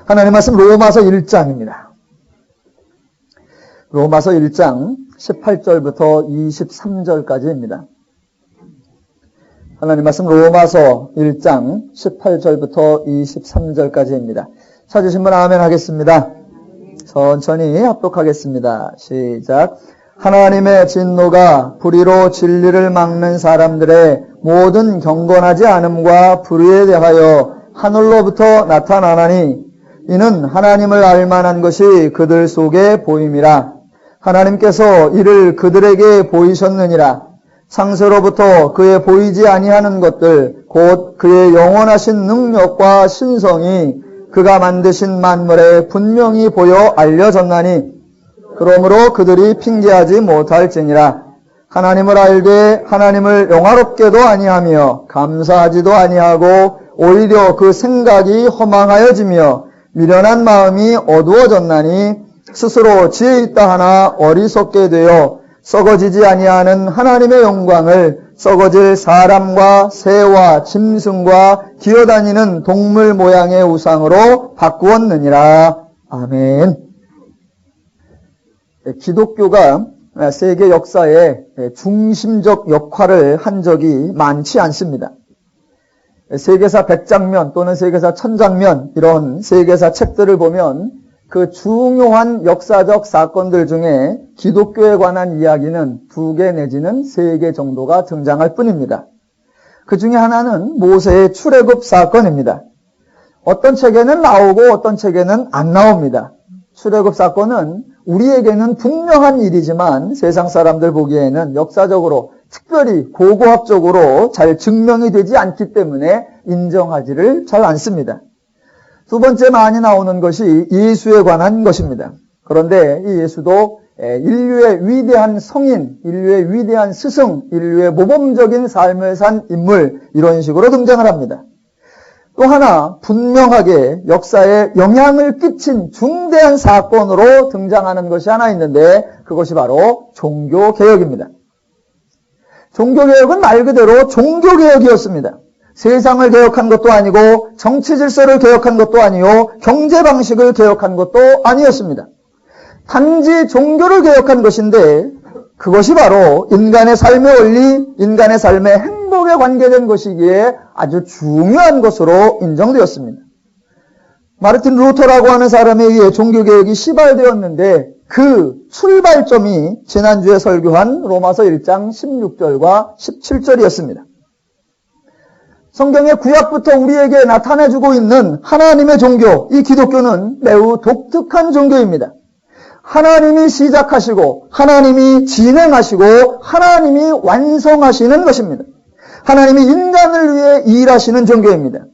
하나님 말씀 로마서 1장입니다. 로마서 1장 18절부터 23절까지입니다. 하나님 말씀 로마서 1장 18절부터 23절까지입니다. 찾으신 분 아멘 하겠습니다. 천천히 합독하겠습니다. 시작. 하나님의 진노가 불의로 진리를 막는 사람들의 모든 경건하지 않음과 불의에 대하여 하늘로부터 나타나나니 이는 하나님을 알만한 것이 그들 속에 보임이라. 하나님께서 이를 그들에게 보이셨느니라. 창세로부터 그의 보이지 아니하는 것들 곧 그의 영원하신 능력과 신성이 그가 만드신 만물에 분명히 보여 알려졌나니 그러므로 그들이 핑계하지 못할지니라. 하나님을 알되 하나님을 영화롭게도 아니하며 감사하지도 아니하고 오히려 그 생각이 허망하여지며 미련한 마음이 어두워졌나니 스스로 지혜 있다 하나 어리석게 되어 썩어지지 아니하는 하나님의 영광을 썩어질 사람과 새와 짐승과 기어다니는 동물 모양의 우상으로 바꾸었느니라. 아멘. 기독교가 세계 역사에 중심적 역할을 한 적이 많지 않습니다. 세계사 100장면 또는 세계사 1000장면 이런 세계사 책들을 보면 그 중요한 역사적 사건들 중에 기독교에 관한 이야기는 2개 내지는 3개 정도가 등장할 뿐입니다. 그 중에 하나는 모세의 출애굽 사건입니다. 어떤 책에는 나오고 어떤 책에는 안 나옵니다. 출애굽 사건은 우리에게는 분명한 일이지만 세상 사람들 보기에는 역사적으로 특별히 고고학적으로 잘 증명이 되지 않기 때문에 인정하지를 잘 않습니다. 두 번째 많이 나오는 것이 예수에 관한 것입니다. 그런데 이 예수도 인류의 위대한 성인, 인류의 위대한 스승, 인류의 모범적인 삶을 산 인물 이런 식으로 등장을 합니다. 또 하나 분명하게 역사에 영향을 끼친 중대한 사건으로 등장하는 것이 하나 있는데 그것이 바로 종교개혁입니다. 종교개혁은 말 그대로 종교개혁이었습니다. 세상을 개혁한 것도 아니고 정치 질서를 개혁한 것도 아니요 경제 방식을 개혁한 것도 아니었습니다. 단지 종교를 개혁한 것인데 그것이 바로 인간의 삶의 원리, 인간의 삶의 행복에 관계된 것이기에 아주 중요한 것으로 인정되었습니다. 마르틴 루터라고 하는 사람에 의해 종교개혁이 시발되었는데 그 출발점이 지난주에 설교한 로마서 1장 16절과 17절이었습니다. 성경의 구약부터 우리에게 나타내주고 있는 하나님의 종교, 이 기독교는 매우 독특한 종교입니다. 하나님이 시작하시고 하나님이 진행하시고 하나님이 완성하시는 것입니다. 하나님이 인간을 위해 일하시는 종교입니다.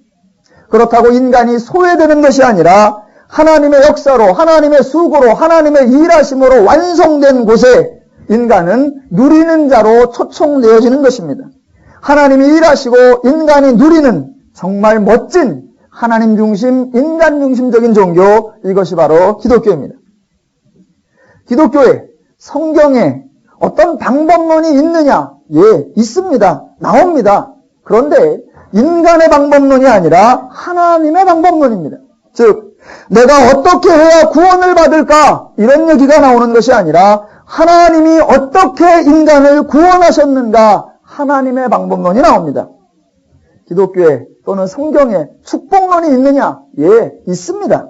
그렇다고 인간이 소외되는 것이 아니라 하나님의 역사로, 하나님의 수고로, 하나님의 일하심으로 완성된 곳에 인간은 누리는 자로 초청되어지는 것입니다. 하나님이 일하시고 인간이 누리는 정말 멋진 하나님 중심, 인간 중심적인 종교, 이것이 바로 기독교입니다. 기독교에, 성경에 어떤 방법론이 있느냐? 예, 있습니다. 나옵니다. 그런데 인간의 방법론이 아니라 하나님의 방법론입니다. 즉, 내가 어떻게 해야 구원을 받을까? 이런 얘기가 나오는 것이 아니라 하나님이 어떻게 인간을 구원하셨는가? 하나님의 방법론이 나옵니다. 기독교에 또는 성경에 축복론이 있느냐? 예, 있습니다.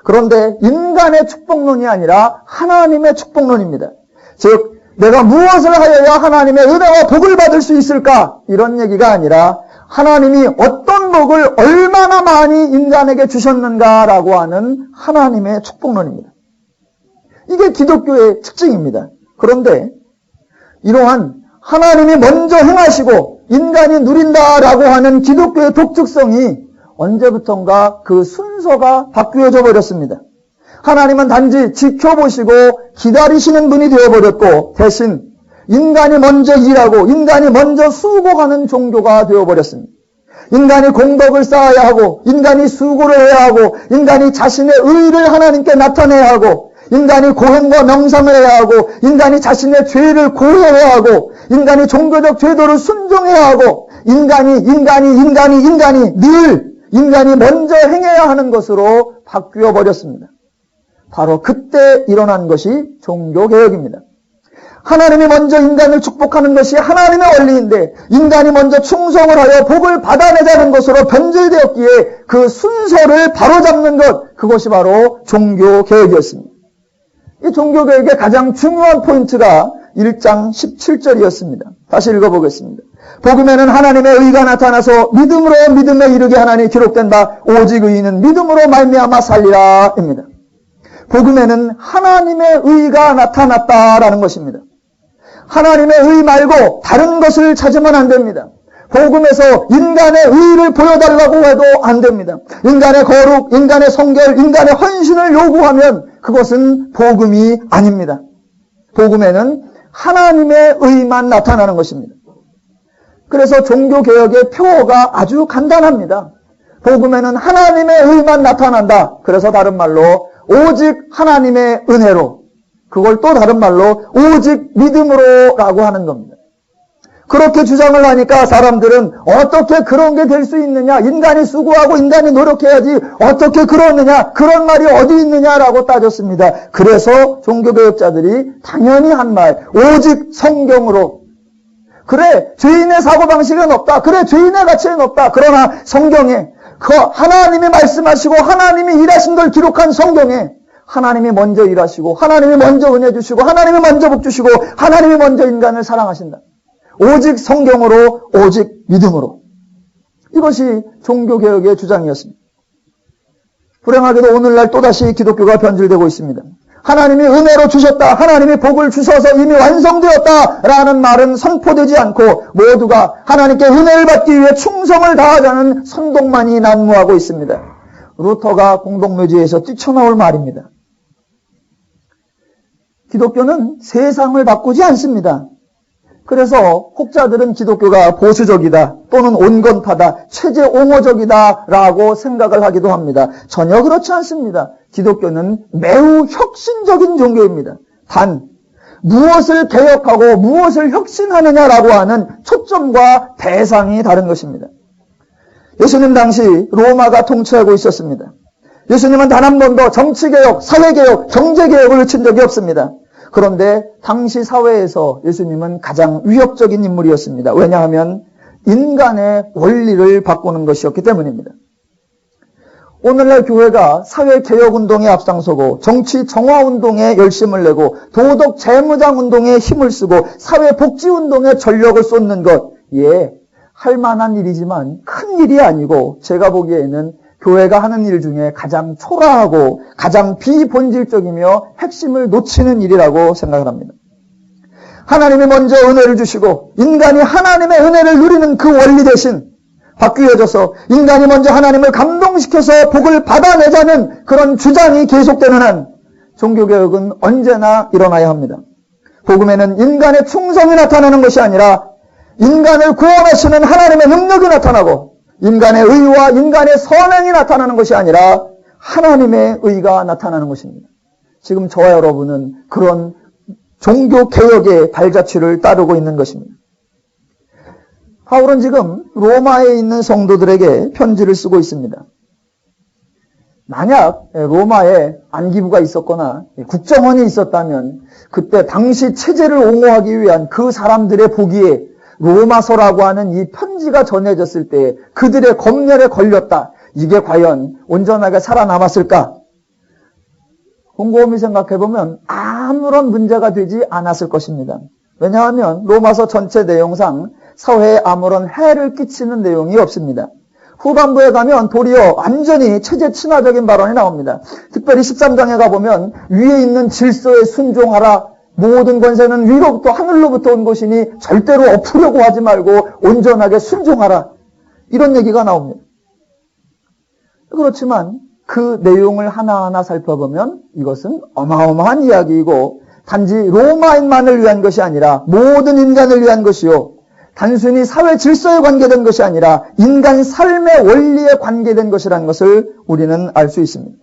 그런데 인간의 축복론이 아니라 하나님의 축복론입니다. 즉, 내가 무엇을 하여야 하나님의 은혜와 복을 받을 수 있을까? 이런 얘기가 아니라 하나님이 어떤 복을 얼마나 많이 인간에게 주셨는가라고 하는 하나님의 축복론입니다. 이게 기독교의 특징입니다. 그런데 이러한 하나님이 먼저 행하시고 인간이 누린다라고 하는 기독교의 독특성이 언제부턴가 그 순서가 바뀌어져 버렸습니다. 하나님은 단지 지켜보시고 기다리시는 분이 되어버렸고 대신 인간이 먼저 일하고 인간이 먼저 수고하는 종교가 되어버렸습니다. 인간이 공덕을 쌓아야 하고 인간이 수고를 해야 하고 인간이 자신의 의의를 하나님께 나타내야 하고 인간이 고행과 명상을 해야 하고 인간이 자신의 죄를 고해야 하고 인간이 종교적 제도를 순종해야 하고 인간이 늘 인간이 먼저 행해야 하는 것으로 바뀌어 버렸습니다. 바로 그때 일어난 것이 종교개혁입니다. 하나님이 먼저 인간을 축복하는 것이 하나님의 원리인데 인간이 먼저 충성을 하여 복을 받아내자는 것으로 변질되었기에 그 순서를 바로잡는 것, 그것이 바로 종교개혁이었습니다. 이 종교개혁의 가장 중요한 포인트가 1장 17절이었습니다. 다시 읽어보겠습니다. 복음에는 하나님의 의가 나타나서 믿음으로 믿음에 이르게 하나니 기록된 바 오직 의인은 믿음으로 말미암아 살리라 입니다. 복음에는 하나님의 의가 나타났다라는 것입니다. 하나님의 의 말고 다른 것을 찾으면 안 됩니다. 복음에서 인간의 의를 보여달라고 해도 안 됩니다. 인간의 거룩, 인간의 성결, 인간의 헌신을 요구하면 그것은 복음이 아닙니다. 복음에는 하나님의 의만 나타나는 것입니다. 그래서 종교개혁의 표어가 아주 간단합니다. 복음에는 하나님의 의만 나타난다. 그래서 다른 말로 오직 하나님의 은혜로, 그걸 또 다른 말로 오직 믿음으로 라고 하는 겁니다. 그렇게 주장을 하니까 사람들은 어떻게 그런 게 될 수 있느냐, 인간이 수고하고 인간이 노력해야지 어떻게 그러느냐, 그런 말이 어디 있느냐라고 따졌습니다. 그래서 종교개혁자들이 당연히 한 말, 오직 성경으로. 그래, 죄인의 사고방식은 없다. 그래, 죄인의 가치는 없다. 그러나 성경에 그 하나님이 말씀하시고 하나님이 일하신 걸 기록한 성경에 하나님이 먼저 일하시고 하나님이 먼저 은혜 주시고 하나님이 먼저 복 주시고 하나님이 먼저 인간을 사랑하신다. 오직 성경으로, 오직 믿음으로. 이것이 종교개혁의 주장이었습니다. 불행하게도 오늘날 또다시 기독교가 변질되고 있습니다. 하나님이 은혜로 주셨다, 하나님이 복을 주셔서 이미 완성되었다라는 말은 선포되지 않고 모두가 하나님께 은혜를 받기 위해 충성을 다하자는 선동만이 난무하고 있습니다. 루터가 공동묘지에서 뛰쳐나올 말입니다. 기독교는 세상을 바꾸지 않습니다. 그래서 혹자들은 기독교가 보수적이다 또는 온건파다, 체제옹호적이다 라고 생각을 하기도 합니다. 전혀 그렇지 않습니다. 기독교는 매우 혁신적인 종교입니다. 단 무엇을 개혁하고 무엇을 혁신하느냐라고 하는 초점과 대상이 다른 것입니다. 예수님 당시 로마가 통치하고 있었습니다. 예수님은 단 한 번도 정치개혁, 사회개혁, 경제개혁을 외친 적이 없습니다. 그런데 당시 사회에서 예수님은 가장 위협적인 인물이었습니다. 왜냐하면 인간의 원리를 바꾸는 것이었기 때문입니다. 오늘날 교회가 사회개혁운동에 앞장서고 정치 정화운동에 열심을 내고 도덕 재무장운동에 힘을 쓰고 사회복지운동에 전력을 쏟는 것, 예, 할 만한 일이지만 큰 일이 아니고 제가 보기에는 교회가 하는 일 중에 가장 초라하고 가장 비본질적이며 핵심을 놓치는 일이라고 생각을 합니다. 하나님이 먼저 은혜를 주시고 인간이 하나님의 은혜를 누리는 그 원리 대신 바뀌어져서 인간이 먼저 하나님을 감동시켜서 복을 받아내자는 그런 주장이 계속되는 한 종교개혁은 언제나 일어나야 합니다. 복음에는 인간의 충성이 나타나는 것이 아니라 인간을 구원하시는 하나님의 능력이 나타나고 인간의 의와 인간의 선행이 나타나는 것이 아니라 하나님의 의가 나타나는 것입니다. 지금 저와 여러분은 그런 종교개혁의 발자취를 따르고 있는 것입니다. 바울은 지금 로마에 있는 성도들에게 편지를 쓰고 있습니다. 만약 로마에 안기부가 있었거나 국정원이 있었다면 그때 당시 체제를 옹호하기 위한 그 사람들의 보기에 로마서라고 하는 이 편지가 전해졌을 때 그들의 검열에 걸렸다. 이게 과연 온전하게 살아남았을까? 곰곰이 생각해보면 아무런 문제가 되지 않았을 것입니다. 왜냐하면 로마서 전체 내용상 사회에 아무런 해를 끼치는 내용이 없습니다. 후반부에 가면 도리어 완전히 체제 친화적인 발언이 나옵니다. 특별히 13장에 가보면 위에 있는 질서에 순종하라. 모든 권세는 위로부터 하늘로부터 온 것이니 절대로 엎으려고 하지 말고 온전하게 순종하라. 이런 얘기가 나옵니다. 그렇지만 그 내용을 하나하나 살펴보면 이것은 어마어마한 이야기이고 단지 로마인만을 위한 것이 아니라 모든 인간을 위한 것이요. 단순히 사회 질서에 관계된 것이 아니라 인간 삶의 원리에 관계된 것이라는 것을 우리는 알 수 있습니다.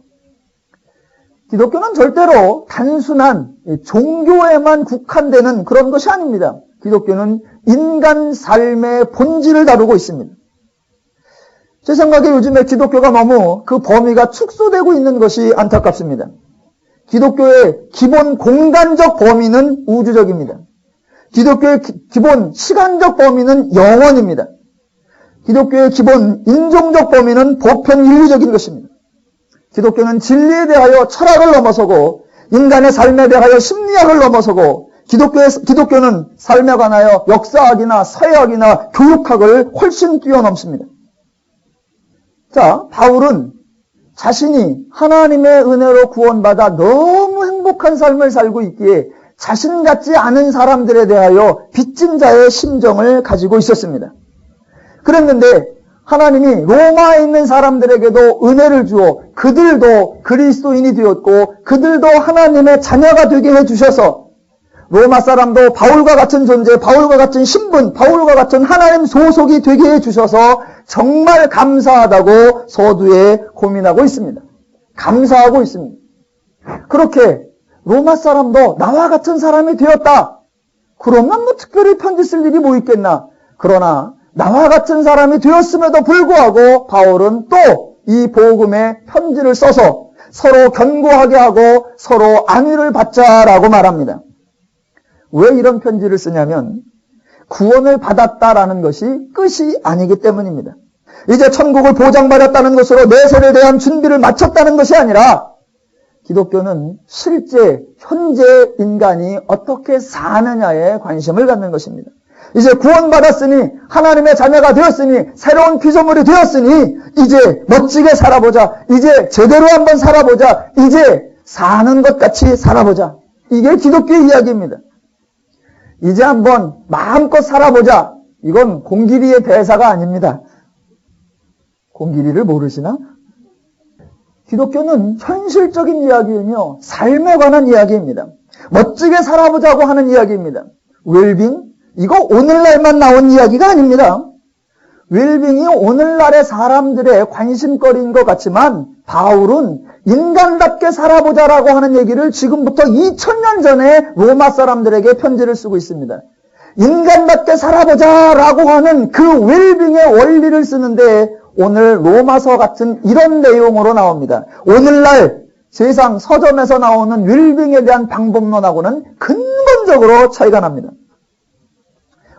기독교는 절대로 단순한 종교에만 국한되는 그런 것이 아닙니다. 기독교는 인간 삶의 본질을 다루고 있습니다. 제 생각에 요즘에 기독교가 너무 그 범위가 축소되고 있는 것이 안타깝습니다. 기독교의 기본 공간적 범위는 우주적입니다. 기독교의 기본 시간적 범위는 영원입니다. 기독교의 기본 인종적 범위는 보편 인류적인 것입니다. 기독교는 진리에 대하여 철학을 넘어서고 인간의 삶에 대하여 심리학을 넘어서고 기독교는 삶에 관하여 역사학이나 서예학이나 교육학을 훨씬 뛰어넘습니다. 자, 바울은 자신이 하나님의 은혜로 구원받아 너무 행복한 삶을 살고 있기에 자신 같지 않은 사람들에 대하여 빚진 자의 심정을 가지고 있었습니다. 그랬는데 하나님이 로마에 있는 사람들에게도 은혜를 주어 그들도 그리스도인이 되었고 그들도 하나님의 자녀가 되게 해주셔서 로마 사람도 바울과 같은 존재, 바울과 같은 신분, 바울과 같은 하나님 소속이 되게 해주셔서 정말 감사하다고 서두에 고민하고 있습니다. 감사하고 있습니다. 그렇게 로마 사람도 나와 같은 사람이 되었다. 그러면 뭐 특별히 편지 쓸 일이 뭐 있겠나. 그러나 나와 같은 사람이 되었음에도 불구하고 바울은 또 이 복음에 편지를 써서 서로 견고하게 하고 서로 안위를 받자라고 말합니다. 왜 이런 편지를 쓰냐면 구원을 받았다라는 것이 끝이 아니기 때문입니다. 이제 천국을 보장받았다는 것으로 내세에 대한 준비를 마쳤다는 것이 아니라 기독교는 실제 현재 인간이 어떻게 사느냐에 관심을 갖는 것입니다. 이제 구원받았으니 하나님의 자녀가 되었으니 새로운 피조물이 되었으니 이제 멋지게 살아보자. 이제 제대로 한번 살아보자. 이제 사는 것 같이 살아보자. 이게 기독교의 이야기입니다. 이제 한번 마음껏 살아보자. 이건 공길이의 대사가 아닙니다. 공길이를 모르시나? 기독교는 현실적인 이야기이며 삶에 관한 이야기입니다. 멋지게 살아보자고 하는 이야기입니다. 웰빙? 이거 오늘날만 나온 이야기가 아닙니다. 웰빙이 오늘날의 사람들의 관심거리인 것 같지만 바울은 인간답게 살아보자라고 하는 얘기를 지금부터 2000년 전에 로마 사람들에게 편지를 쓰고 있습니다. 인간답게 살아보자라고 하는 그 웰빙의 원리를 쓰는데 오늘 로마서 같은 이런 내용으로 나옵니다. 오늘날 세상 서점에서 나오는 웰빙에 대한 방법론하고는 근본적으로 차이가 납니다.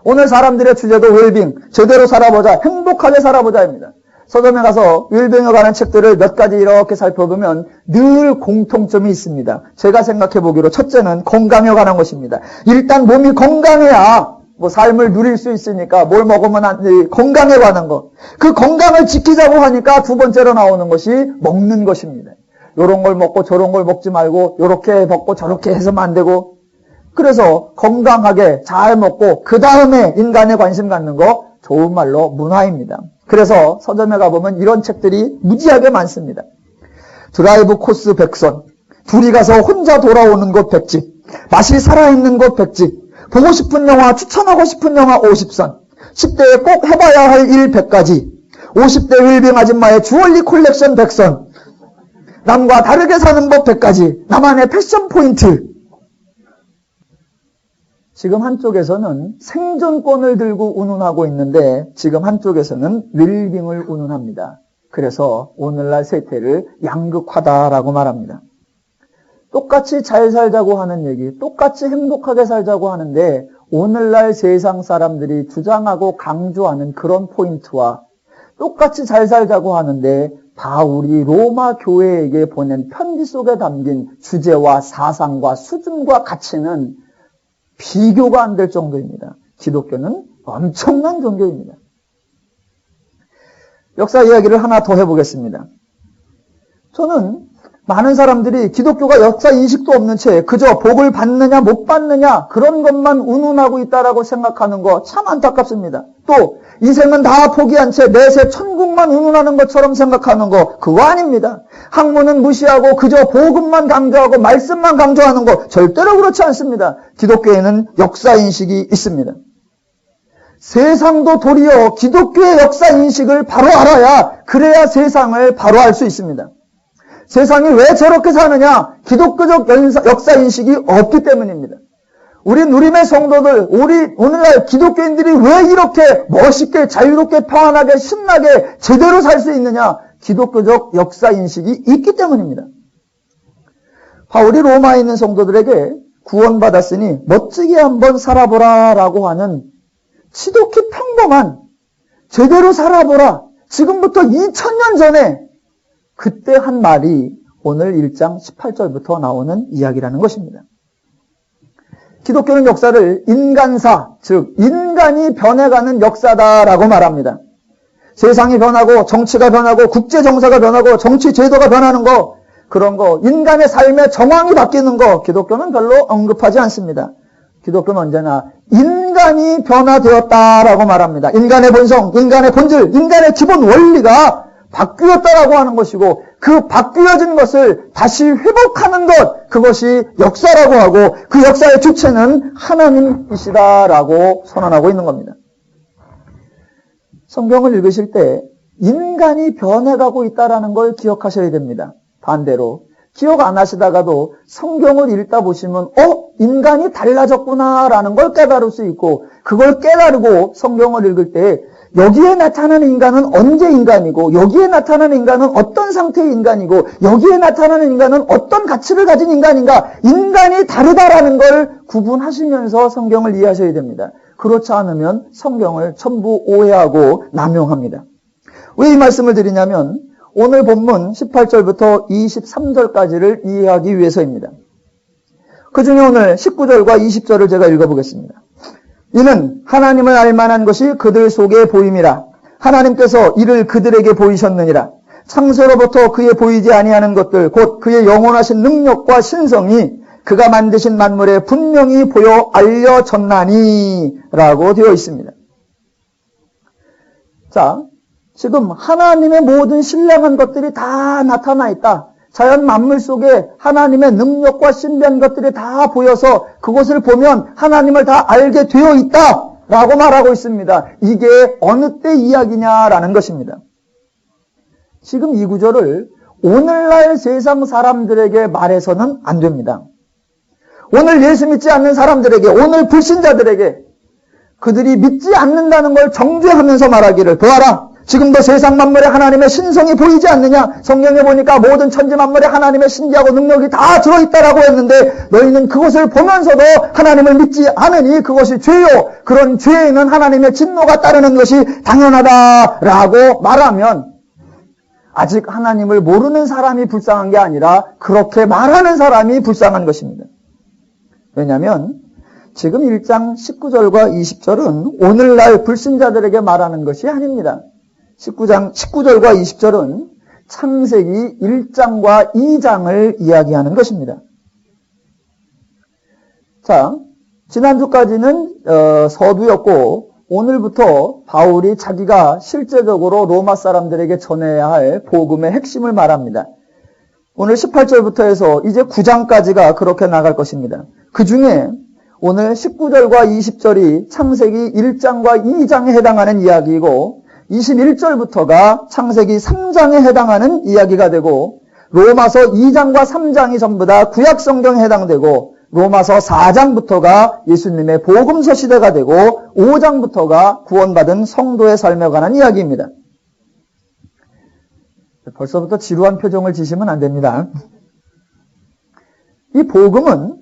오늘 사람들의 주제도 웰빙, 제대로 살아보자, 행복하게 살아보자입니다. 서점에 가서 웰빙에 관한 책들을 몇 가지 이렇게 살펴보면 늘 공통점이 있습니다. 제가 생각해 보기로 첫째는 건강에 관한 것입니다. 일단 몸이 건강해야 뭐 삶을 누릴 수 있으니까 뭘 먹으면 안 돼. 건강에 관한 것. 그 건강을 지키자고 하니까 두 번째로 나오는 것이 먹는 것입니다. 요런 걸 먹고 저런 걸 먹지 말고 요렇게 먹고 저렇게 해서만 안 되고 그래서 건강하게 잘 먹고 그 다음에 인간에 관심 갖는 거 좋은 말로 문화입니다. 그래서 서점에 가보면 이런 책들이 무지하게 많습니다. 드라이브 코스 100선, 둘이 가서 혼자 돌아오는 곳 100집, 맛이 살아있는 곳 100집, 보고 싶은 영화, 추천하고 싶은 영화 50선, 10대에 꼭 해봐야 할 일 100가지, 50대 웰빙 아줌마의 주얼리 콜렉션 100선, 남과 다르게 사는 법 100가지, 나만의 패션 포인트. 지금 한쪽에서는 생존권을 들고 운운하고 있는데 지금 한쪽에서는 웰빙을 운운합니다. 그래서 오늘날 세태를 양극화다라고 말합니다. 똑같이 잘 살자고 하는 얘기, 똑같이 행복하게 살자고 하는데 오늘날 세상 사람들이 주장하고 강조하는 그런 포인트와 똑같이 잘 살자고 하는데 바울이 로마 교회에게 보낸 편지 속에 담긴 주제와 사상과 수준과 가치는 비교가 안 될 정도입니다. 기독교는 엄청난 종교입니다. 역사 이야기를 하나 더 해보겠습니다. 저는 많은 사람들이 기독교가 역사 인식도 없는 채 그저 복을 받느냐 못 받느냐 그런 것만 운운하고 있다라고 생각하는 거 참 안타깝습니다. 또 인생은 다 포기한 채 내세 천국만 운운하는 것처럼 생각하는 거 그거 아닙니다. 학문은 무시하고 그저 복음만 강조하고 말씀만 강조하는 거 절대로 그렇지 않습니다. 기독교에는 역사 인식이 있습니다. 세상도 도리어 기독교의 역사 인식을 바로 알아야 그래야 세상을 바로 알 수 있습니다. 세상이 왜 저렇게 사느냐? 기독교적 역사 인식이 없기 때문입니다. 우리 누림의 성도들, 우리 오늘날 기독교인들이 왜 이렇게 멋있게 자유롭게 평안하게 신나게 제대로 살 수 있느냐? 기독교적 역사 인식이 있기 때문입니다. 바울이 로마에 있는 성도들에게 구원받았으니 멋지게 한번 살아보라 라고 하는 지독히 평범한 제대로 살아보라. 지금부터 2000년 전에 그때 한 말이 오늘 1장 18절부터 나오는 이야기라는 것입니다. 기독교는 역사를 인간사, 즉 인간이 변해가는 역사다라고 말합니다. 세상이 변하고 정치가 변하고 국제정사가 변하고 정치 제도가 변하는 거, 그런 거, 인간의 삶의 정황이 바뀌는 거 기독교는 별로 언급하지 않습니다. 기독교는 언제나 인간이 변화되었다라고 말합니다. 인간의 본성, 인간의 본질, 인간의 기본 원리가 바뀌었다라고 하는 것이고 그 바뀌어진 것을 다시 회복하는 것, 그것이 역사라고 하고 그 역사의 주체는 하나님이시다라고 선언하고 있는 겁니다. 성경을 읽으실 때 인간이 변해가고 있다는 걸 기억하셔야 됩니다. 반대로 기억 안 하시다가도 성경을 읽다 보시면 인간이 달라졌구나라는 걸 깨달을 수 있고 그걸 깨달고 성경을 읽을 때 여기에 나타나는 인간은 언제 인간이고 여기에 나타나는 인간은 어떤 상태의 인간이고 여기에 나타나는 인간은 어떤 가치를 가진 인간인가, 인간이 다르다라는 걸 구분하시면서 성경을 이해하셔야 됩니다. 그렇지 않으면 성경을 전부 오해하고 남용합니다. 왜 이 말씀을 드리냐면 오늘 본문 18절부터 23절까지를 이해하기 위해서입니다. 그 중에 오늘 19절과 20절을 제가 읽어보겠습니다. 이는 하나님을 알만한 것이 그들 속에 보임이라. 하나님께서 이를 그들에게 보이셨느니라. 창세로부터 그의 보이지 아니하는 것들 곧 그의 영원하신 능력과 신성이 그가 만드신 만물에 분명히 보여 알려졌나니 라고 되어 있습니다. 자, 지금 하나님의 모든 신령한 것들이 다 나타나 있다. 자연 만물 속에 하나님의 능력과 신비한 것들이 다 보여서 그것을 보면 하나님을 다 알게 되어 있다라고 말하고 있습니다. 이게 어느 때 이야기냐라는 것입니다. 지금 이 구절을 오늘날 세상 사람들에게 말해서는 안 됩니다. 오늘 예수 믿지 않는 사람들에게, 오늘 불신자들에게 그들이 믿지 않는다는 걸 정죄하면서 말하기를, 보아라, 지금도 세상 만물에 하나님의 신성이 보이지 않느냐? 성경에 보니까 모든 천지 만물에 하나님의 신기하고 능력이 다 들어있다라고 했는데 너희는 그것을 보면서도 하나님을 믿지 않으니 그것이 죄요. 그런 죄에는 하나님의 진노가 따르는 것이 당연하다라고 말하면 아직 하나님을 모르는 사람이 불쌍한 게 아니라 그렇게 말하는 사람이 불쌍한 것입니다. 왜냐하면 지금 1장 19절과 20절은 오늘날 불신자들에게 말하는 것이 아닙니다. 19절과 20절은 창세기 1장과 2장을 이야기하는 것입니다. 자, 지난주까지는 서두였고 오늘부터 바울이 자기가 실제적으로 로마 사람들에게 전해야 할 복음의 핵심을 말합니다. 오늘 18절부터 해서 이제 9장까지가 그렇게 나갈 것입니다. 그 중에 오늘 19절과 20절이 창세기 1장과 2장에 해당하는 이야기이고 21절부터가 창세기 3장에 해당하는 이야기가 되고 로마서 2장과 3장이 전부 다 구약 성경에 해당되고 로마서 4장부터가 예수님의 복음서 시대가 되고 5장부터가 구원받은 성도의 삶에 관한 이야기입니다. 벌써부터 지루한 표정을 지시면 안 됩니다. 이 복음은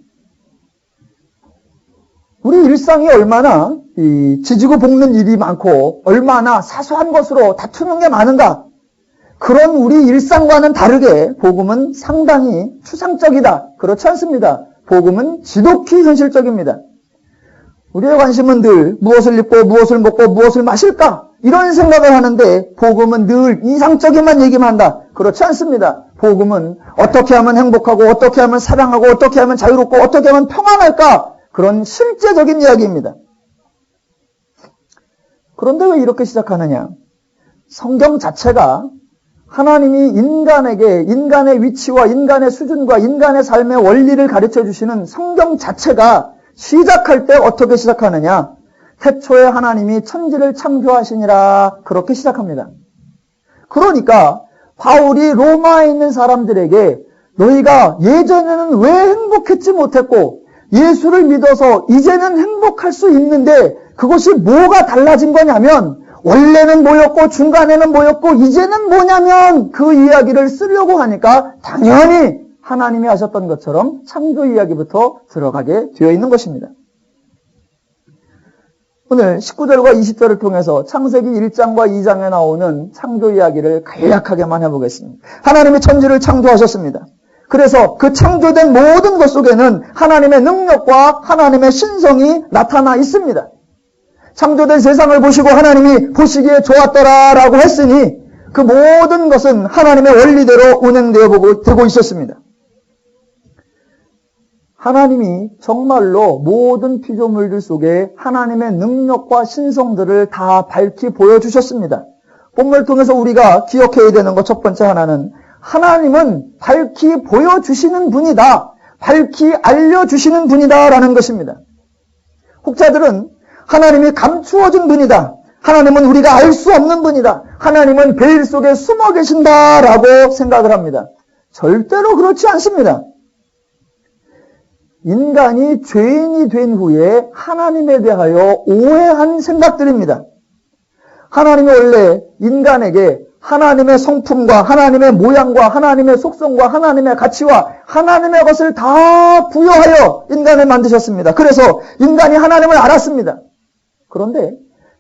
우리 일상이 얼마나 지지고 볶는 일이 많고 얼마나 사소한 것으로 다투는 게 많은가, 그런 우리 일상과는 다르게 복음은 상당히 추상적이다. 그렇지 않습니다. 복음은 지독히 현실적입니다. 우리의 관심은 늘 무엇을 입고 무엇을 먹고 무엇을 마실까 이런 생각을 하는데 복음은 늘 이상적인만 얘기만 한다. 그렇지 않습니다. 복음은 어떻게 하면 행복하고 어떻게 하면 사랑하고 어떻게 하면 자유롭고 어떻게 하면 평안할까, 그런 실제적인 이야기입니다. 그런데 왜 이렇게 시작하느냐? 성경 자체가 하나님이 인간에게 인간의 위치와 인간의 수준과 인간의 삶의 원리를 가르쳐 주시는 성경 자체가 시작할 때 어떻게 시작하느냐? 태초에 하나님이 천지를 창조하시니라, 그렇게 시작합니다. 그러니까 바울이 로마에 있는 사람들에게 너희가 예전에는 왜 행복했지 못했고 예수를 믿어서 이제는 행복할 수 있는데 그것이 뭐가 달라진 거냐면 원래는 뭐였고 중간에는 뭐였고 이제는 뭐냐면 그 이야기를 쓰려고 하니까 당연히 하나님이 하셨던 것처럼 창조 이야기부터 들어가게 되어 있는 것입니다. 오늘 19절과 20절을 통해서 창세기 1장과 2장에 나오는 창조 이야기를 간략하게만 해보겠습니다. 하나님이 천지를 창조하셨습니다. 그래서 그 창조된 모든 것 속에는 하나님의 능력과 하나님의 신성이 나타나 있습니다. 창조된 세상을 보시고 하나님이 보시기에 좋았더라라고 했으니 그 모든 것은 하나님의 원리대로 운행되고 있었습니다. 하나님이 정말로 모든 피조물들 속에 하나님의 능력과 신성들을 다 밝히 보여주셨습니다. 본문을 통해서 우리가 기억해야 되는 것 첫 번째 하나는 하나님은 밝히 보여주시는 분이다. 밝히 알려주시는 분이다라는 것입니다. 혹자들은 하나님이 감추어준 분이다. 하나님은 우리가 알 수 없는 분이다. 하나님은 베일 속에 숨어 계신다라고 생각을 합니다. 절대로 그렇지 않습니다. 인간이 죄인이 된 후에 하나님에 대하여 오해한 생각들입니다. 하나님이 원래 인간에게 하나님의 성품과 하나님의 모양과 하나님의 속성과 하나님의 가치와 하나님의 것을 다 부여하여 인간을 만드셨습니다. 그래서 인간이 하나님을 알았습니다. 그런데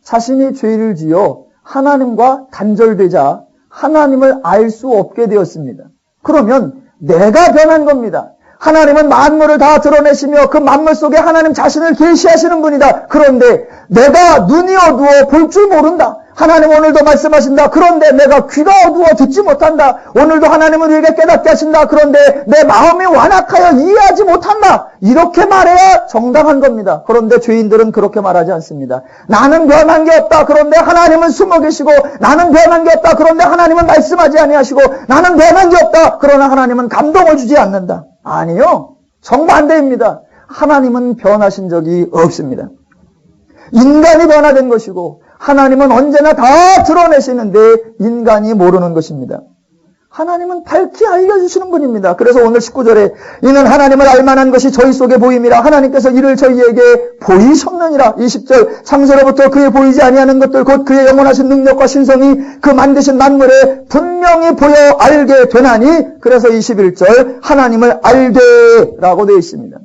자신이 죄를 지어 하나님과 단절되자 하나님을 알 수 없게 되었습니다. 그러면 내가 변한 겁니다. 하나님은 만물을 다 드러내시며 그 만물 속에 하나님 자신을 계시하시는 분이다. 그런데 내가 눈이 어두워 볼 줄 모른다. 하나님 오늘도 말씀하신다. 그런데 내가 귀가 어두워 듣지 못한다. 오늘도 하나님은 우리에게 깨닫게 하신다. 그런데 내 마음이 완악하여 이해하지 못한다. 이렇게 말해야 정당한 겁니다. 그런데 죄인들은 그렇게 말하지 않습니다. 나는 변한 게 없다. 그런데 하나님은 숨어 계시고 나는 변한 게 없다. 그런데 하나님은 말씀하지 아니하시고 나는 변한 게 없다. 그러나 하나님은 감동을 주지 않는다. 아니요. 정반대입니다. 하나님은 변하신 적이 없습니다. 인간이 변화된 것이고 하나님은 언제나 다 드러내시는데 인간이 모르는 것입니다. 하나님은 밝히 알려주시는 분입니다. 그래서 오늘 19절에 이는 하나님을 알만한 것이 저희 속에 보임이라 하나님께서 이를 저희에게 보이셨느니라. 20절 창세로부터 그의 보이지 아니하는 것들 곧 그의 영원하신 능력과 신성이 그 만드신 만물에 분명히 보여 알게 되나니 그래서 21절 하나님을 알되라고 되어 있습니다.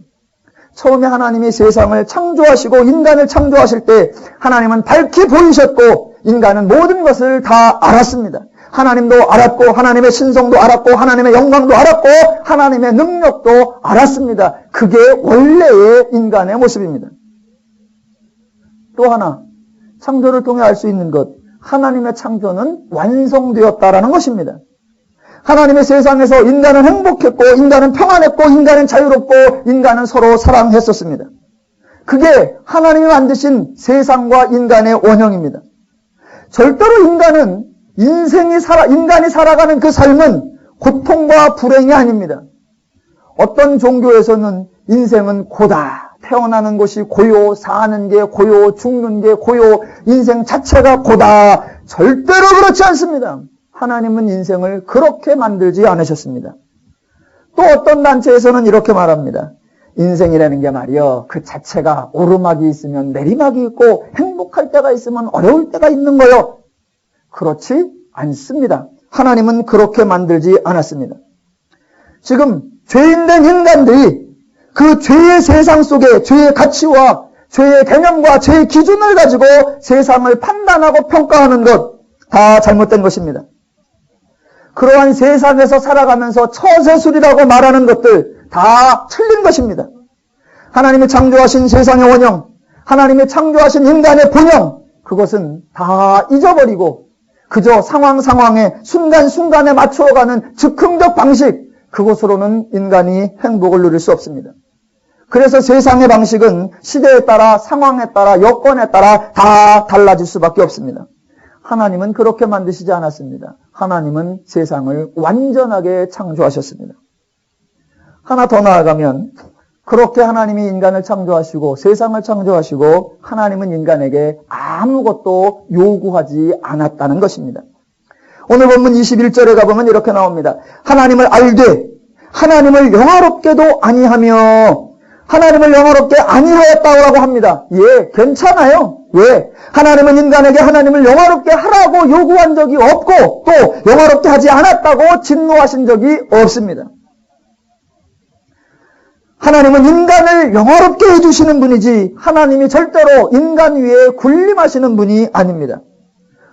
처음에 하나님이 세상을 창조하시고 인간을 창조하실 때 하나님은 밝히 보이셨고 인간은 모든 것을 다 알았습니다. 하나님도 알았고 하나님의 신성도 알았고 하나님의 영광도 알았고 하나님의 능력도 알았습니다. 그게 원래의 인간의 모습입니다. 또 하나 창조를 통해 알 수 있는 것 하나님의 창조는 완성되었다라는 것입니다. 하나님의 세상에서 인간은 행복했고 인간은 평안했고 인간은 자유롭고 인간은 서로 사랑했었습니다. 그게 하나님이 만드신 세상과 인간의 원형입니다. 절대로 인간이 살아가는 그 삶은 고통과 불행이 아닙니다. 어떤 종교에서는 인생은 고다. 태어나는 것이 고요, 사는 게 고요, 죽는 게 고요, 인생 자체가 고다. 절대로 그렇지 않습니다. 하나님은 인생을 그렇게 만들지 않으셨습니다. 또 어떤 단체에서는 이렇게 말합니다. 인생이라는 게 말이요. 그 자체가 오르막이 있으면 내리막이 있고 행복할 때가 있으면 어려울 때가 있는 거요. 그렇지 않습니다. 하나님은 그렇게 만들지 않았습니다. 지금 죄인된 인간들이 그 죄의 세상 속에 죄의 가치와 죄의 개념과 죄의 기준을 가지고 세상을 판단하고 평가하는 것 다 잘못된 것입니다. 그러한 세상에서 살아가면서 처세술이라고 말하는 것들 다 틀린 것입니다. 하나님이 창조하신 세상의 원형, 하나님이 창조하신 인간의 본형, 그것은 다 잊어버리고 그저 상황에 순간순간에 맞춰가는 즉흥적 방식, 그것으로는 인간이 행복을 누릴 수 없습니다. 그래서 세상의 방식은 시대에 따라 상황에 따라 여건에 따라 다 달라질 수밖에 없습니다. 하나님은 그렇게 만드시지 않았습니다. 하나님은 세상을 완전하게 창조하셨습니다. 하나 더 나아가면 그렇게 하나님이 인간을 창조하시고 세상을 창조하시고 하나님은 인간에게 아무것도 요구하지 않았다는 것입니다. 오늘 본문 21절에 가보면 이렇게 나옵니다. 하나님을 알되 하나님을 영화롭게도 아니하며 하나님을 영화롭게 아니하였다고 합니다. 예, 괜찮아요. 왜? 하나님은 인간에게 하나님을 영화롭게 하라고 요구한 적이 없고 또 영화롭게 하지 않았다고 진노하신 적이 없습니다. 하나님은 인간을 영화롭게 해주시는 분이지 하나님이 절대로 인간 위에 군림하시는 분이 아닙니다.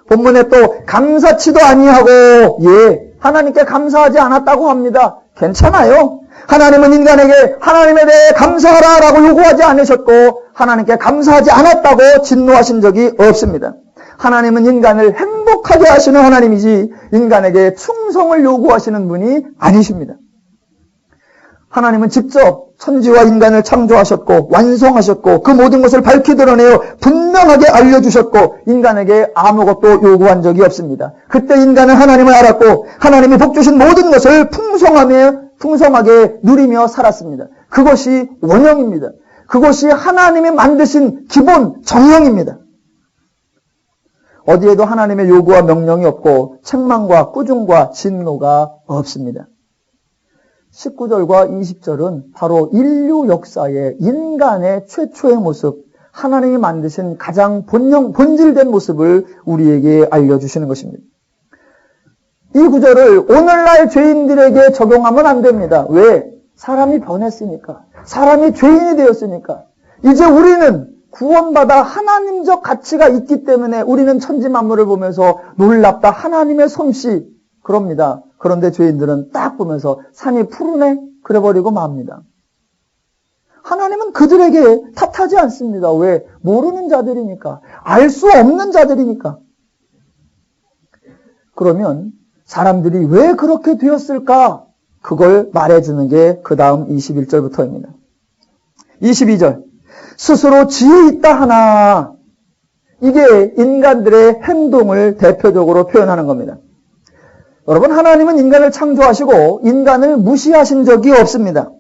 본문에 또 감사치도 아니하고 예, 하나님께 감사하지 않았다고 합니다. 괜찮아요. 하나님은 인간에게 하나님에 대해 감사하라라고 요구하지 않으셨고 하나님께 감사하지 않았다고 진노하신 적이 없습니다. 하나님은 인간을 행복하게 하시는 하나님이지 인간에게 충성을 요구하시는 분이 아니십니다. 하나님은 직접 천지와 인간을 창조하셨고 완성하셨고 그 모든 것을 밝히 드러내어 분명하게 알려주셨고 인간에게 아무것도 요구한 적이 없습니다. 그때 인간은 하나님을 알았고 하나님이 복 주신 모든 것을 풍성하게 누리며 살았습니다. 그것이 원형입니다. 그것이 하나님이 만드신 기본 정형입니다. 어디에도 하나님의 요구와 명령이 없고 책망과 꾸중과 진노가 없습니다. 19절과 20절은 바로 인류 역사의 인간의 최초의 모습, 하나님이 만드신 가장 본질된 모습을 우리에게 알려주시는 것입니다. 이 구절을 오늘날 죄인들에게 적용하면 안 됩니다. 왜? 사람이 변했으니까. 사람이 죄인이 되었으니까. 이제 우리는 구원받아 하나님적 가치가 있기 때문에 우리는 천지 만물을 보면서 놀랍다. 하나님의 솜씨. 그럽니다. 그런데 죄인들은 딱 보면서 산이 푸르네? 그래버리고 맙니다. 하나님은 그들에게 탓하지 않습니다. 왜? 모르는 자들이니까. 알 수 없는 자들이니까. 그러면 사람들이 왜 그렇게 되었을까? 그걸 말해주는 게 그 다음 21절부터입니다. 22절. 스스로 지혜 있다 하나. 이게 인간들의 행동을 대표적으로 표현하는 겁니다. 여러분, 하나님은 인간을 창조하시고 인간을 무시하신 적이 없습니다.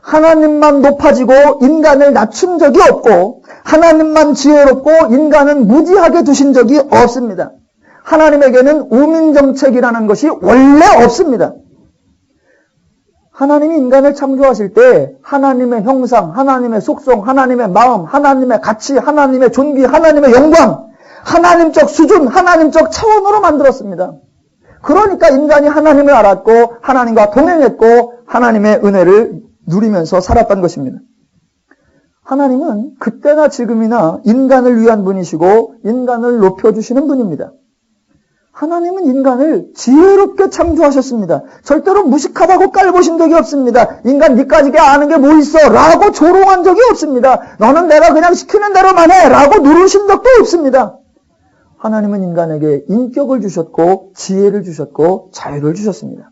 하나님만 높아지고 인간을 낮춘 적이 없고 하나님만 지혜롭고 인간은 무지하게 두신 적이 없습니다. 하나님에게는 우민정책이라는 것이 원래 없습니다. 하나님이 인간을 창조하실 때 하나님의 형상, 하나님의 속성, 하나님의 마음, 하나님의 가치, 하나님의 존귀, 하나님의 영광, 하나님적 수준, 하나님적 차원으로 만들었습니다. 그러니까 인간이 하나님을 알았고 하나님과 동행했고 하나님의 은혜를 누리면서 살았던 것입니다. 하나님은 그때나 지금이나 인간을 위한 분이시고 인간을 높여주시는 분입니다. 하나님은 인간을 지혜롭게 창조하셨습니다. 절대로 무식하다고 깔보신 적이 없습니다. 인간 니까지 아는 게 뭐 있어? 라고 조롱한 적이 없습니다. 너는 내가 그냥 시키는 대로만 해! 라고 누르신 적도 없습니다. 하나님은 인간에게 인격을 주셨고 지혜를 주셨고 자유를 주셨습니다.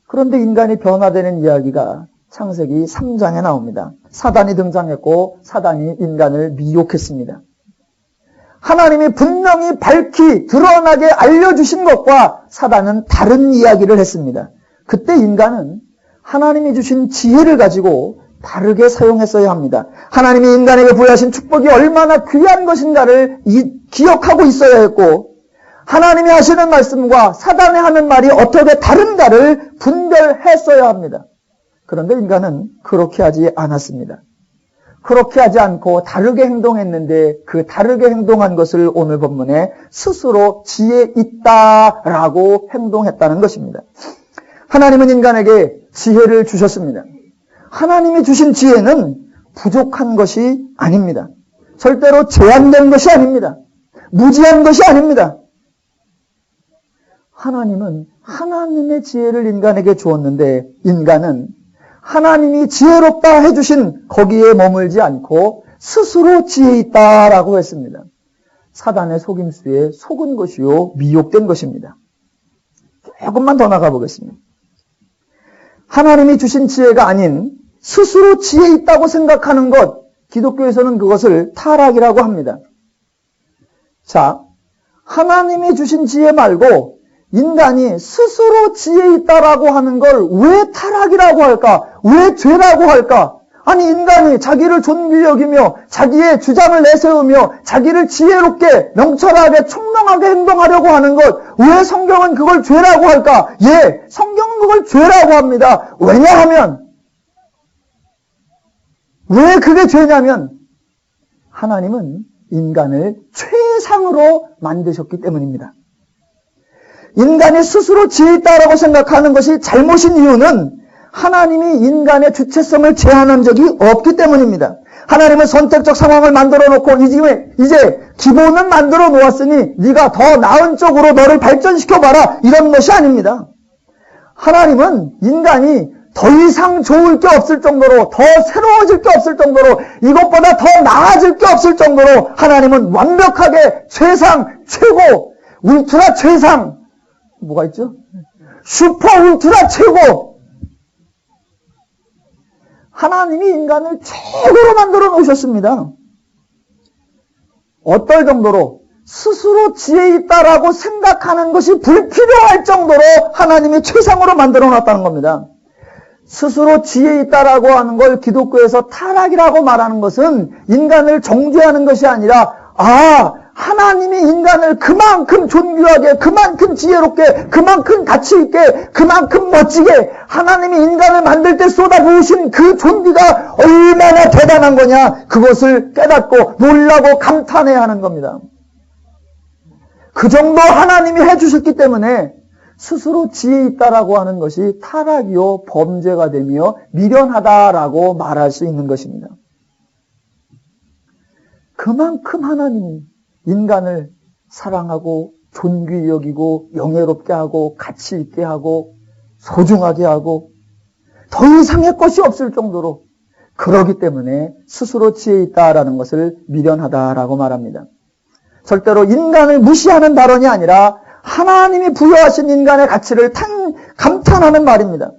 그런데 인간이 변화되는 이야기가 창세기 3장에 나옵니다. 사단이 등장했고 사단이 인간을 미혹했습니다. 하나님이 분명히 밝히 드러나게 알려주신 것과 사단은 다른 이야기를 했습니다. 그때 인간은 하나님이 주신 지혜를 가지고 다르게 사용했어야 합니다. 하나님이 인간에게 부여하신 축복이 얼마나 귀한 것인가를 기억하고 있어야 했고 하나님이 하시는 말씀과 사단이 하는 말이 어떻게 다른가를 분별했어야 합니다. 그런데 인간은 그렇게 하지 않았습니다. 그렇게 하지 않고 다르게 행동했는데 그 다르게 행동한 것을 오늘 본문에 스스로 지혜 있다라고 행동했다는 것입니다. 하나님은 인간에게 지혜를 주셨습니다. 하나님이 주신 지혜는 부족한 것이 아닙니다. 절대로 제한된 것이 아닙니다. 무지한 것이 아닙니다. 하나님은 하나님의 지혜를 인간에게 주었는데 인간은 하나님이 지혜롭다 해주신 거기에 머물지 않고 스스로 지혜 있다라고 했습니다. 사단의 속임수에 속은 것이요 미혹된 것입니다. 조금만 더 나가 보겠습니다. 하나님이 주신 지혜가 아닌 스스로 지혜 있다고 생각하는 것, 기독교에서는 그것을 타락이라고 합니다. 자, 하나님이 주신 지혜 말고 인간이 스스로 지혜 있다라고 하는 걸 왜 타락이라고 할까? 왜 죄라고 할까? 아니, 인간이 자기를 존귀 여기며 자기의 주장을 내세우며 자기를 지혜롭게 명철하게 총명하게 행동하려고 하는 것, 왜 성경은 그걸 죄라고 할까? 예, 성경은 그걸 죄라고 합니다. 왜냐하면 왜 그게 죄냐면 하나님은 인간을 최상으로 만드셨기 때문입니다. 인간이 스스로 지혜 있다라고 생각하는 것이 잘못인 이유는 하나님이 인간의 주체성을 제한한 적이 없기 때문입니다. 하나님은 선택적 상황을 만들어 놓고 이제 기본은 만들어 놓았으니 네가 더 나은 쪽으로 너를 발전시켜봐라, 이런 것이 아닙니다. 하나님은 인간이 더 이상 좋을 게 없을 정도로, 더 새로워질 게 없을 정도로, 이것보다 더 나아질 게 없을 정도로 하나님은 완벽하게 최상, 최고, 울트라 최상, 뭐가 있죠? 슈퍼 울트라 최고, 하나님이 인간을 최고로 만들어 놓으셨습니다. 어떨 정도로? 스스로 지혜 있다라고 생각하는 것이 불필요할 정도로 하나님이 최상으로 만들어 놨다는 겁니다. 스스로 지혜 있다라고 하는 걸 기독교에서 타락이라고 말하는 것은 인간을 정죄하는 것이 아니라, 하나님이 인간을 그만큼 존귀하게, 그만큼 지혜롭게, 그만큼 가치있게, 그만큼 멋지게 하나님이 인간을 만들 때 쏟아부으신 그 존귀가 얼마나 대단한 거냐, 그것을 깨닫고 놀라고 감탄해야 하는 겁니다. 그 정도 하나님이 해주셨기 때문에 스스로 지혜 있다라고 하는 것이 타락이요 범죄가 되며 미련하다라고 말할 수 있는 것입니다. 그만큼 하나님이 인간을 사랑하고 존귀히 여기고 영예롭게 하고 가치 있게 하고 소중하게 하고 더 이상의 것이 없을 정도로, 그러기 때문에 스스로 지혜 있다라는 것을 미련하다라고 말합니다. 절대로 인간을 무시하는 발언이 아니라 하나님이 부여하신 인간의 가치를 감탄하는 말입니다.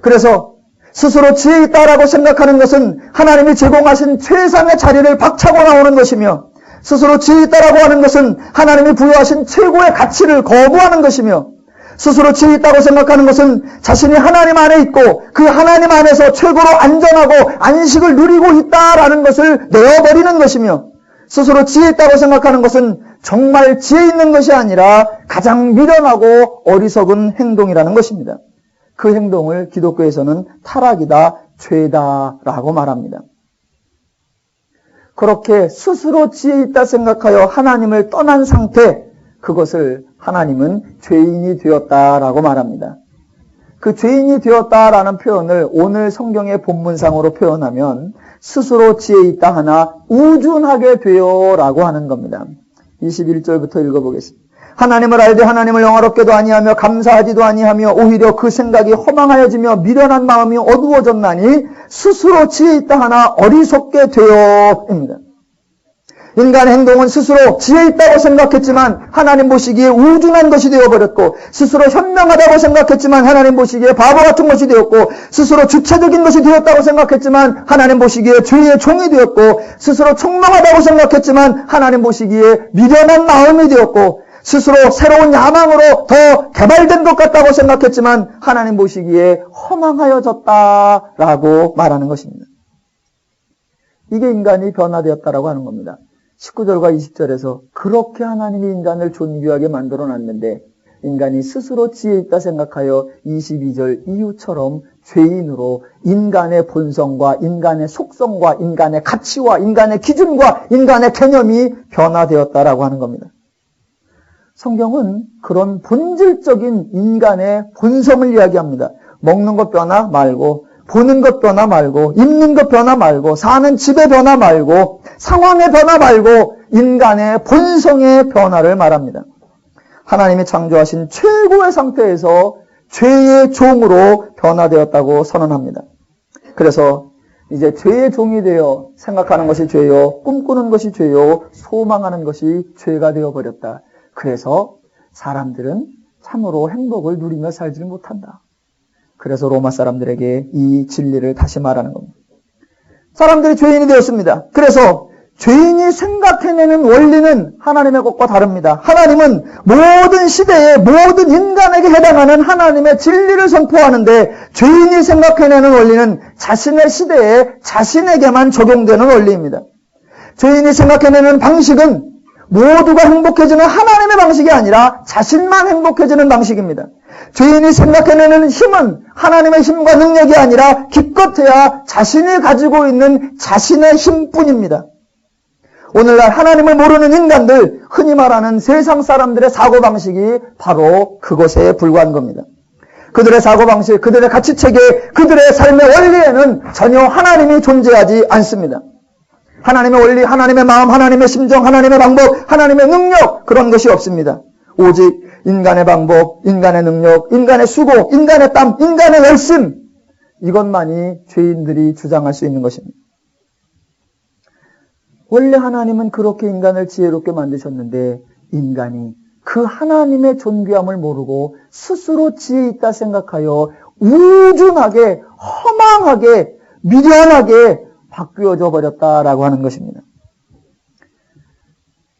그래서 스스로 지혜 있다라고 생각하는 것은 하나님이 제공하신 최상의 자리를 박차고 나오는 것이며, 스스로 지혜 있다라고 하는 것은 하나님이 부여하신 최고의 가치를 거부하는 것이며, 스스로 지혜 있다고 생각하는 것은 자신이 하나님 안에 있고 그 하나님 안에서 최고로 안전하고 안식을 누리고 있다라는 것을 내어버리는 것이며, 스스로 지혜 있다고 생각하는 것은 정말 지혜 있는 것이 아니라 가장 미련하고 어리석은 행동이라는 것입니다. 그 행동을 기독교에서는 타락이다, 죄다라고 말합니다. 그렇게 스스로 지혜 있다 생각하여 하나님을 떠난 상태, 그것을 하나님은 죄인이 되었다라고 말합니다. 그 죄인이 되었다라는 표현을 오늘 성경의 본문상으로 표현하면 스스로 지혜 있다 하나 우준하게 되어라고 하는 겁니다. 21절부터 읽어보겠습니다. 하나님을 알되 하나님을 영화롭게도 아니하며 감사하지도 아니하며 오히려 그 생각이 허망하여지며 미련한 마음이 어두워졌나니 스스로 지혜 있다 하나 어리석게 되어입니다. 인간의 행동은 스스로 지혜 있다고 생각했지만 하나님 보시기에 우준한 것이 되어버렸고, 스스로 현명하다고 생각했지만 하나님 보시기에 바보 같은 것이 되었고, 스스로 주체적인 것이 되었다고 생각했지만 하나님 보시기에 죄의 종이 되었고, 스스로 총명하다고 생각했지만 하나님 보시기에 미련한 마음이 되었고, 스스로 새로운 야망으로 더 개발된 것 같다고 생각했지만 하나님 보시기에 허망하여졌다라고 말하는 것입니다. 이게 인간이 변화되었다라고 하는 겁니다. 19절과 20절에서 그렇게 하나님이 인간을 존귀하게 만들어놨는데 인간이 스스로 지혜 있다 생각하여 22절 이후처럼 죄인으로 인간의 본성과 인간의 속성과 인간의 가치와 인간의 기준과 인간의 개념이 변화되었다라고 하는 겁니다. 성경은 그런 본질적인 인간의 본성을 이야기합니다. 먹는 것 변화 말고, 보는 것 변화 말고, 입는 것 변화 말고, 사는 집의 변화 말고, 상황의 변화 말고 인간의 본성의 변화를 말합니다. 하나님이 창조하신 최고의 상태에서 죄의 종으로 변화되었다고 선언합니다. 그래서 이제 죄의 종이 되어 생각하는 것이 죄요, 꿈꾸는 것이 죄요, 소망하는 것이 죄가 되어버렸다. 그래서 사람들은 참으로 행복을 누리며 살지를 못한다. 그래서 로마 사람들에게 이 진리를 다시 말하는 겁니다. 사람들이 죄인이 되었습니다. 그래서 죄인이 생각해내는 원리는 하나님의 것과 다릅니다. 하나님은 모든 시대에 모든 인간에게 해당하는 하나님의 진리를 선포하는데, 죄인이 생각해내는 원리는 자신의 시대에 자신에게만 적용되는 원리입니다. 죄인이 생각해내는 방식은 모두가 행복해지는 하나님의 방식이 아니라 자신만 행복해지는 방식입니다. 죄인이 생각해내는 힘은 하나님의 힘과 능력이 아니라 기껏해야 자신이 가지고 있는 자신의 힘뿐입니다. 오늘날 하나님을 모르는 인간들, 흔히 말하는 세상 사람들의 사고방식이 바로 그것에 불과한 겁니다. 그들의 사고방식, 그들의 가치체계, 그들의 삶의 원리에는 전혀 하나님이 존재하지 않습니다. 하나님의 원리, 하나님의 마음, 하나님의 심정, 하나님의 방법, 하나님의 능력, 그런 것이 없습니다. 오직 인간의 방법, 인간의 능력, 인간의 수고, 인간의 땀, 인간의 열심, 이것만이 죄인들이 주장할 수 있는 것입니다. 원래 하나님은 그렇게 인간을 지혜롭게 만드셨는데 인간이 그 하나님의 존귀함을 모르고 스스로 지혜 있다 생각하여 우준하게, 허망하게, 미련하게 바뀌어져 버렸다라고 하는 것입니다.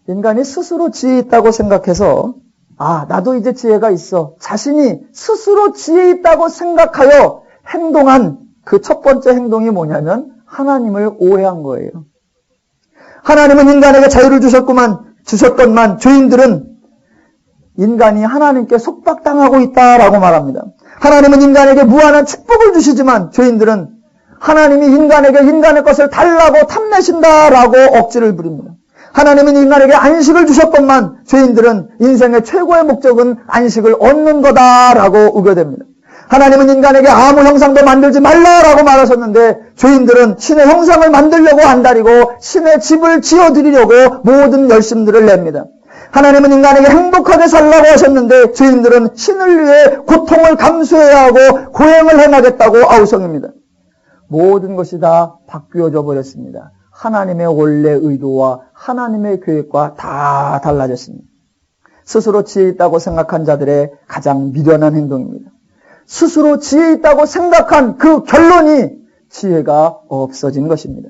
인간이 스스로 지혜 있다고 생각해서 나도 이제 지혜가 있어. 자신이 스스로 지혜 있다고 생각하여 행동한 그 첫 번째 행동이 뭐냐면 하나님을 오해한 거예요. 하나님은 인간에게 자유를 주셨건만 죄인들은 인간이 하나님께 속박당하고 있다라고 말합니다. 하나님은 인간에게 무한한 축복을 주시지만 죄인들은 하나님이 인간에게 인간의 것을 달라고 탐내신다라고 억지를 부립니다. 하나님은 인간에게 안식을 주셨건만 죄인들은 인생의 최고의 목적은 안식을 얻는 거다라고 우겨댑니다. 하나님은 인간에게 아무 형상도 만들지 말라라고 말하셨는데 죄인들은 신의 형상을 만들려고 안달이고 신의 집을 지어드리려고 모든 열심들을 냅니다. 하나님은 인간에게 행복하게 살라고 하셨는데 죄인들은 신을 위해 고통을 감수해야 하고 고행을 행하겠다고 아우성입니다. 모든 것이 다 바뀌어져 버렸습니다. 하나님의 원래 의도와 하나님의 계획과 다 달라졌습니다. 스스로 지혜 있다고 생각한 자들의 가장 미련한 행동입니다. 스스로 지혜 있다고 생각한 그 결론이 지혜가 없어진 것입니다.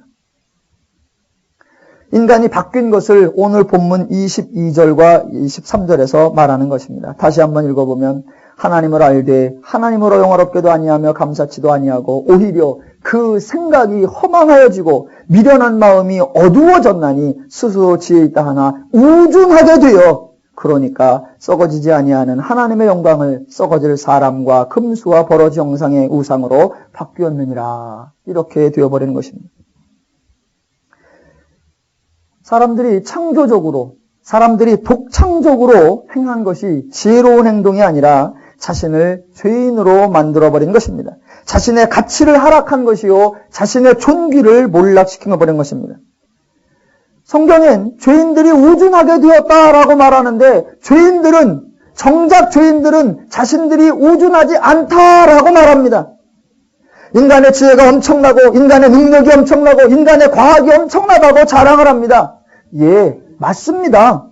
인간이 바뀐 것을 오늘 본문 22절과 23절에서 말하는 것입니다. 다시 한번 읽어보면 하나님을 알되 하나님으로 영화롭게도 아니하며 감사치도 아니하고 오히려 그 생각이 허망하여지고 미련한 마음이 어두워졌나니 스스로 지혜 있다 하나 우준하게 되어 그러니까 썩어지지 아니하는 하나님의 영광을 썩어질 사람과 금수와 버러지 형상의 우상으로 바뀌었느니라. 이렇게 되어버리는 것입니다. 사람들이 독창적으로 행한 것이 지혜로운 행동이 아니라 자신을 죄인으로 만들어버린 것입니다. 자신의 가치를 하락한 것이요 자신의 존귀를 몰락시켜버린 것입니다. 성경엔 죄인들이 우준하게 되었다라고 말하는데 정작 죄인들은 자신들이 우준하지 않다라고 말합니다. 인간의 지혜가 엄청나고 인간의 능력이 엄청나고 인간의 과학이 엄청나다고 자랑을 합니다. 예, 맞습니다.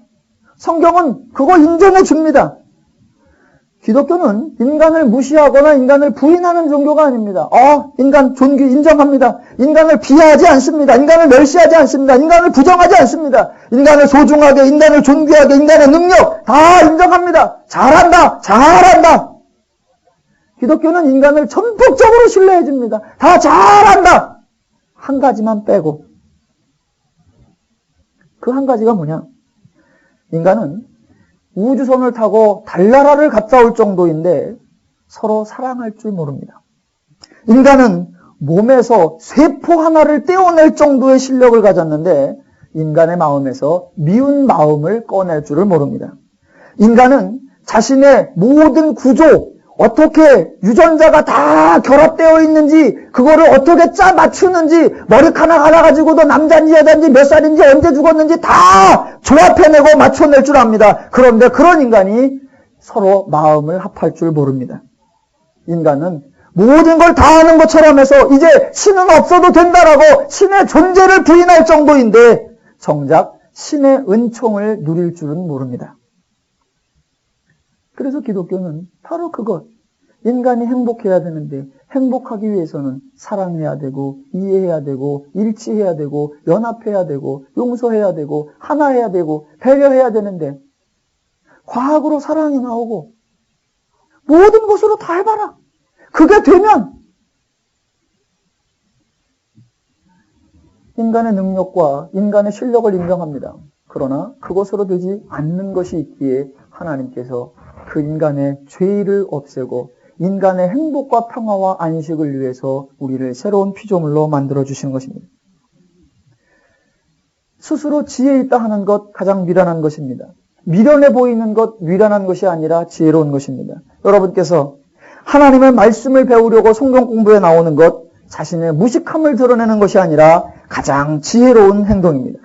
성경은 그거 인정해 줍니다. 기독교는 인간을 무시하거나 인간을 부인하는 종교가 아닙니다. 인간 존귀 인정합니다. 인간을 비하하지 않습니다. 인간을 멸시하지 않습니다. 인간을 부정하지 않습니다. 인간을 소중하게, 인간을 존귀하게, 인간의 능력 다 인정합니다. 잘한다. 기독교는 인간을 전폭적으로 신뢰해 줍니다. 다 잘한다. 한 가지만 빼고. 그 한 가지가 뭐냐? 인간은 우주선을 타고 달나라를 갔다 올 정도인데 서로 사랑할 줄 모릅니다. 인간은 몸에서 세포 하나를 떼어낼 정도의 실력을 가졌는데 인간의 마음에서 미운 마음을 꺼낼 줄을 모릅니다. 인간은 자신의 모든 구조, 어떻게 유전자가 다 결합되어 있는지 그거를 어떻게 짜 맞추는지 머리카락 하나 가지고도 남자인지 여자인지 몇 살인지 언제 죽었는지 다 조합해내고 맞춰낼 줄 압니다. 그런데 그런 인간이 서로 마음을 합할 줄 모릅니다. 인간은 모든 걸 다 아는 것처럼 해서 이제 신은 없어도 된다라고 신의 존재를 부인할 정도인데 정작 신의 은총을 누릴 줄은 모릅니다. 그래서 기독교는 바로 그것, 인간이 행복해야 되는데 행복하기 위해서는 사랑해야 되고 이해해야 되고 일치해야 되고 연합해야 되고 용서해야 되고 하나해야 되고 배려해야 되는데 과학으로 사랑이 나오고 모든 것으로 다 해봐라. 그게 되면 인간의 능력과 인간의 실력을 인정합니다. 그러나 그것으로 되지 않는 것이 있기에 하나님께서 그 인간의 죄를 없애고 인간의 행복과 평화와 안식을 위해서 우리를 새로운 피조물로 만들어 주시는 것입니다. 스스로 지혜 있다 하는 것 가장 미련한 것입니다. 미련해 보이는 것 미련한 것이 아니라 지혜로운 것입니다. 여러분께서 하나님의 말씀을 배우려고 성경 공부에 나오는 것, 자신의 무식함을 드러내는 것이 아니라 가장 지혜로운 행동입니다.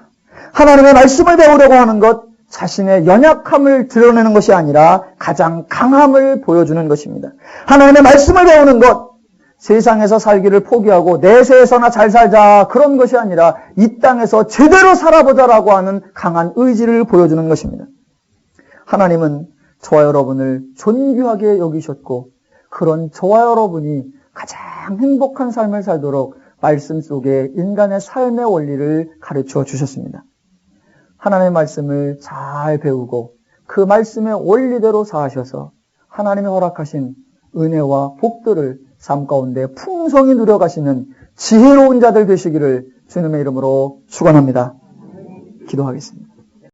하나님의 말씀을 배우려고 하는 것, 자신의 연약함을 드러내는 것이 아니라 가장 강함을 보여주는 것입니다. 하나님의 말씀을 배우는 것, 세상에서 살기를 포기하고 내세에서나 잘 살자 그런 것이 아니라 이 땅에서 제대로 살아보자라고 하는 강한 의지를 보여주는 것입니다. 하나님은 저와 여러분을 존귀하게 여기셨고 그런 저와 여러분이 가장 행복한 삶을 살도록 말씀 속에 인간의 삶의 원리를 가르쳐 주셨습니다. 하나님의 말씀을 잘 배우고 그 말씀의 원리대로 사하셔서 하나님이 허락하신 은혜와 복들을 삶 가운데 풍성히 누려가시는 지혜로운 자들 되시기를 주님의 이름으로 축원합니다. 기도하겠습니다.